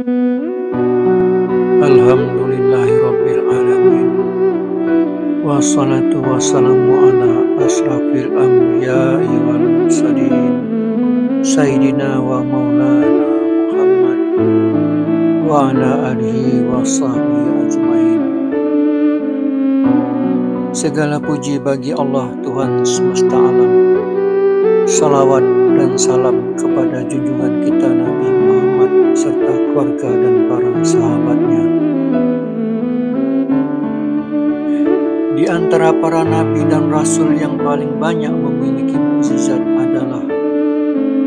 Alhamdulillahirabbil alamin. Wassalatu wassalamu ala asrafil anbiya'i wal mursalin. Sayyidina wa maulana Muhammad wa ala alihi wa sahbihi ajmain. Segala puji bagi Allah Tuhan semesta alam. Salawat dan salam kepada junjungan kita Nabi Muhammad serta keluarga dan para sahabatnya. Di antara para nabi dan rasul yang paling banyak memiliki mukjizat adalah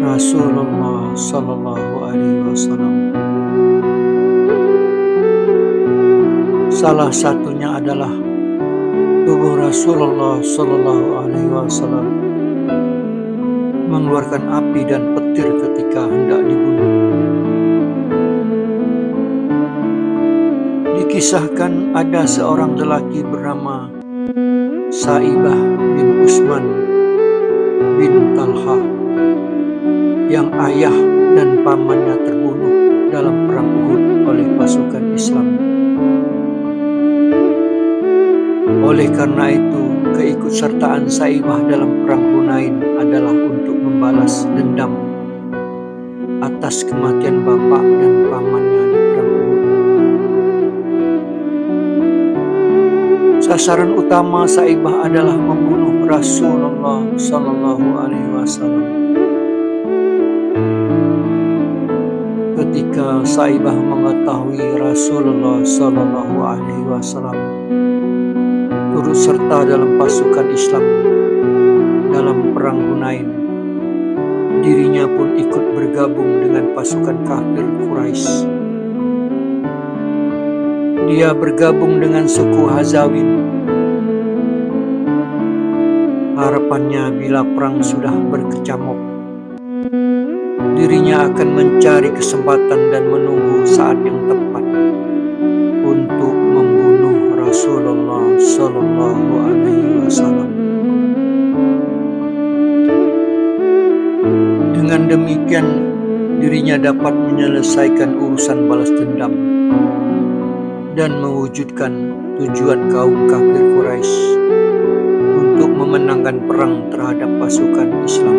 Rasulullah Sallallahu Alaihi Wasallam. Salah satunya adalah tubuh Rasulullah Sallallahu Alaihi Wasallam mengeluarkan api dan petir ketika hendak dibunuh. Dikisahkan ada seorang lelaki bernama Sa'ibah bin Utsman bin Talha yang ayah dan pamannya terbunuh dalam perang Uhud oleh pasukan Islam. Oleh karena itu, keikutsertaan Sa'ibah dalam perang Hunain adalah untuk membalas dendam atas kematian bapak dan pamannya di perang Uhud. Sasaran utama Sa'ibah adalah membunuh Rasulullah Sallallahu Alaihi Wasallam. Ketika Sa'ibah mengetahui Rasulullah Sallallahu Alaihi Wasallam turut serta dalam pasukan Islam dalam perang Hunain, dirinya pun ikut bergabung dengan pasukan kafir Quraisy. Dia bergabung dengan suku Hazawin. Harapannya bila perang sudah berkecamuk, dirinya akan mencari kesempatan dan menunggu saat yang tepat untuk membunuh Rasulullah Sallallahu Alaihi Wasallam. Dengan demikian, dirinya dapat menyelesaikan urusan balas dendam dan mewujudkan tujuan kaum kafir Quraisy untuk memenangkan perang terhadap pasukan Islam.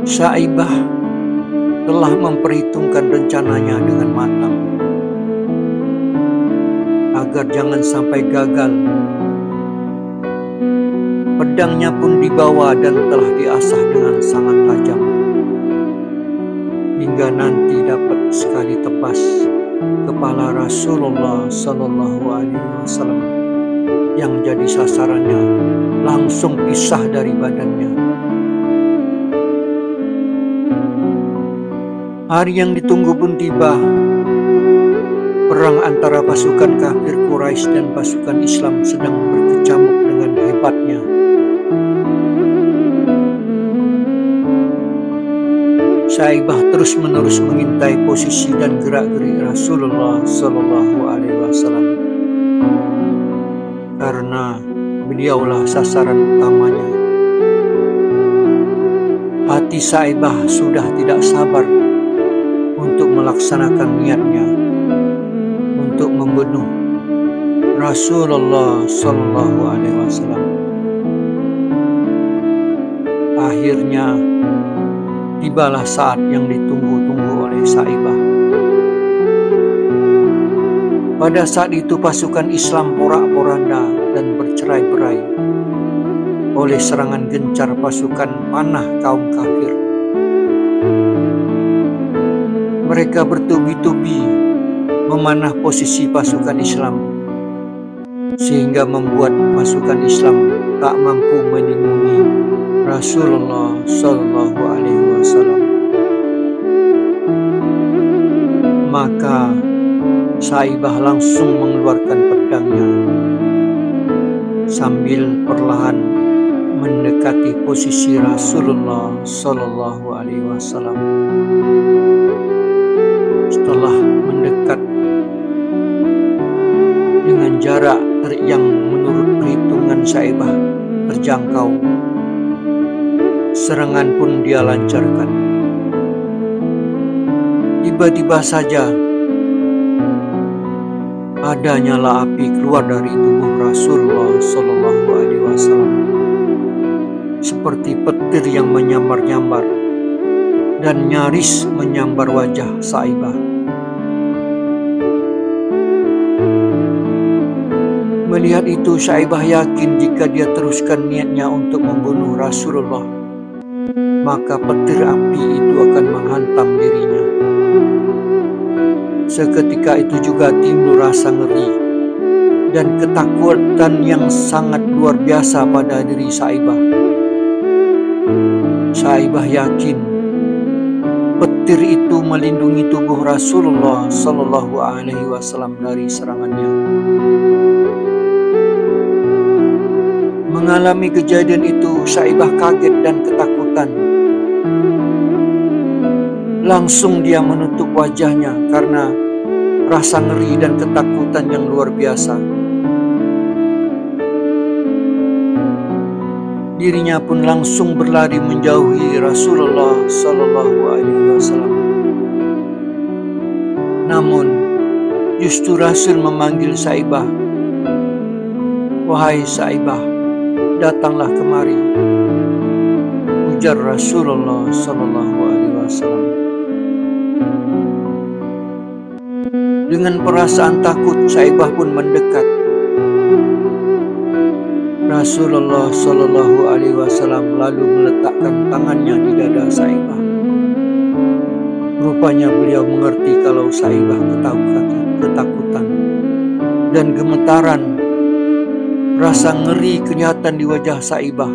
Sa'ibah telah memperhitungkan rencananya dengan matang agar jangan sampai gagal. Pedangnya pun dibawa dan telah diasah dengan sangat tajam hingga nanti dapat sekali tebas kepala Rasulullah Sallallahu Alaihi Wasallam yang jadi sasarannya langsung pisah dari badannya. Hari yang ditunggu pun tiba. Perang antara pasukan kafir Quraisy dan pasukan Islam sedang berkecamuk dengan hebatnya. Sa'ibah terus-menerus mengintai posisi dan gerak-gerik Rasulullah Sallallahu Alaihi Wasallam karena beliaulah sasaran utamanya. Hati Sa'ibah sudah tidak sabar untuk melaksanakan niatnya untuk membunuh Rasulullah Sallallahu Alaihi Wasallam. Akhirnya tibalah saat yang ditunggu-tunggu oleh Sa'ibah. Pada saat itu pasukan Islam porak-poranda dan bercerai-berai oleh serangan gencar pasukan panah kaum kafir. Mereka bertubi-tubi memanah posisi pasukan Islam sehingga membuat pasukan Islam tak mampu melindungi Rasulullah Sallallahu Alaihi Wasallam. Maka Sa'ibah langsung mengeluarkan pedangnya sambil perlahan mendekati posisi Rasulullah Sallallahu Alaihi Wasallam. Setelah mendekat dengan jarak yang menurut perhitungan Sa'ibah terjangkau, serangan pun dia lancarkan. Tiba-tiba saja ada nyala api keluar dari tubuh Rasulullah Shallallahu Alaihi Wasallam, seperti petir yang menyambar-nyambar dan nyaris menyambar wajah Saibah. Melihat itu, Saibah yakin jika dia teruskan niatnya untuk membunuh Rasulullah, maka petir api itu akan menghantam dirinya. Seketika itu juga timbul rasa ngeri dan ketakutan yang sangat luar biasa pada diri Saibah. Saibah yakin petir itu melindungi tubuh Rasulullah Shallallahu Alaihi Wasallam dari serangannya. Mengalami kejadian itu, Saibah kaget dan ketakutan. Langsung dia menutup wajahnya karena rasa ngeri dan ketakutan yang luar biasa. Dirinya pun langsung berlari menjauhi Rasulullah Shallallahu Alaihi Wasallam. Namun, justru Rasul memanggil Saibah, "Wahai Saibah, datanglah kemari," ujar Rasulullah Shallallahu Alaihi Wasallam. Dengan perasaan takut, Saibah pun mendekat. Rasulullah Shallallahu Alaihi Wasallam lalu meletakkan tangannya di dada Saibah. Rupanya beliau mengerti kalau Saibah ketakutan dan gemetaran. Rasa ngeri kelihatan di wajah Saibah.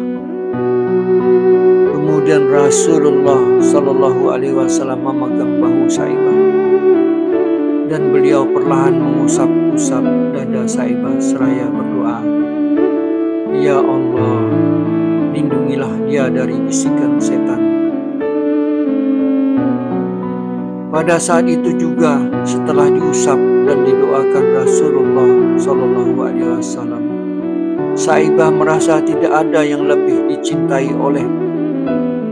Kemudian Rasulullah Shallallahu Alaihi Wasallam memegang bahu Saibah dan beliau perlahan mengusap-usap dada Saibah seraya berdoa, "Ya Allah, lindungilah dia dari bisikan setan." Pada saat itu juga, setelah diusap dan didoakan Rasulullah Shallallahu Alaihi Wasallam, Saibah merasa tidak ada yang lebih dicintai oleh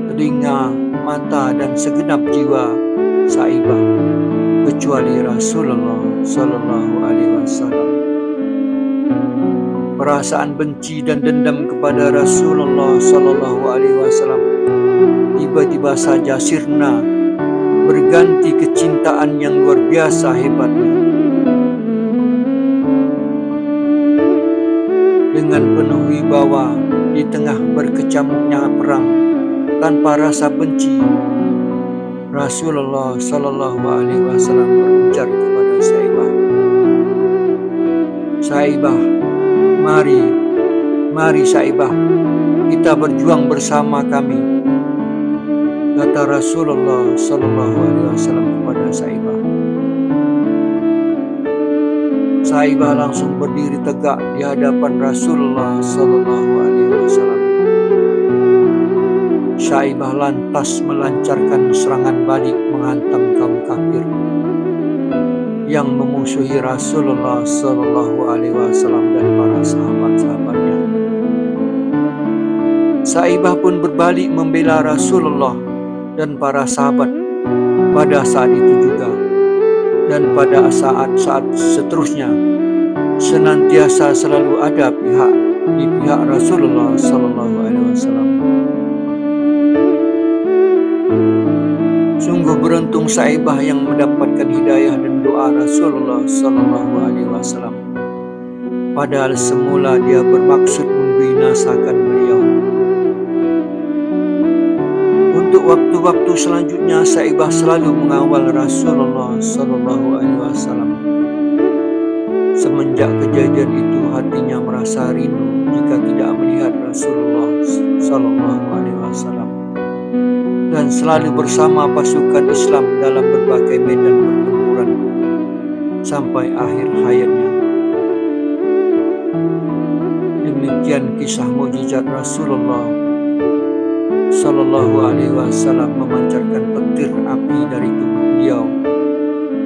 telinga, mata, dan segenap jiwa Saibah kecuali Rasulullah Shallallahu Alaihi Wasallam. Perasaan benci dan dendam kepada Rasulullah Shallallahu Alaihi Wasallam tiba-tiba saja sirna, berganti kecintaan yang luar biasa hebatnya. Dengan penuh wibawa di tengah berkecamuknya perang tanpa rasa benci, Rasulullah Shallallahu Alaihi Wasallam berujar kepada Saibah, "Saibah, mari Saibah, kita berjuang bersama kami," kata Rasulullah Shallallahu Alaihi Wasallam kepada Saibah. Saibah langsung berdiri tegak di hadapan Rasulullah Shallallahu Alaihi Wasallam. Saibah lantas melancarkan serangan balik menghantam kaum kafir yang memusuhi Rasulullah Shallallahu Alaihi Wasallam dan para sahabat-sahabatnya. Saibah pun berbalik membela Rasulullah dan para sahabat pada saat itu juga, dan pada saat-saat seterusnya senantiasa selalu ada di pihak Rasulullah Shallallahu Alaihi Wasallam. Sungguh beruntung Saibah yang mendapatkan hidayah dan doa Rasulullah Shallallahu Alaihi Wasallam. Padahal semula dia bermaksud membinasakan beliau. Untuk waktu-waktu selanjutnya, Saibah selalu mengawal Rasulullah Shallallahu Alaihi Wasallam. Semenjak kejadian itu, hatinya merasa rindu jika tidak melihat Rasulullah Shallallahu Alaihi Wasallam, dan selalu bersama pasukan Islam dalam berbagai medan pertempuran sampai akhir hayatnya. Demikian kisah mukjizat Rasulullah Shallallahu Alaihi Wasallam memancarkan petir api dari tubuh beliau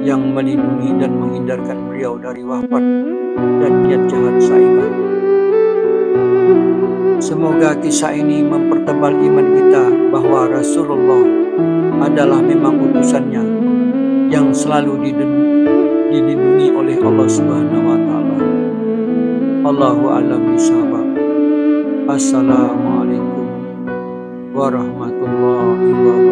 yang melindungi dan menghindarkan beliau dari wafat dan niat jahat Saibah. Semoga kisah ini mempertebal iman kita bahwa Rasulullah adalah memang utusannya yang selalu dilindungi oleh Allah Subhanahu wa taala. Allahu a'lam bishawab. Assalamualaikum warahmatullahi wabarakatuh.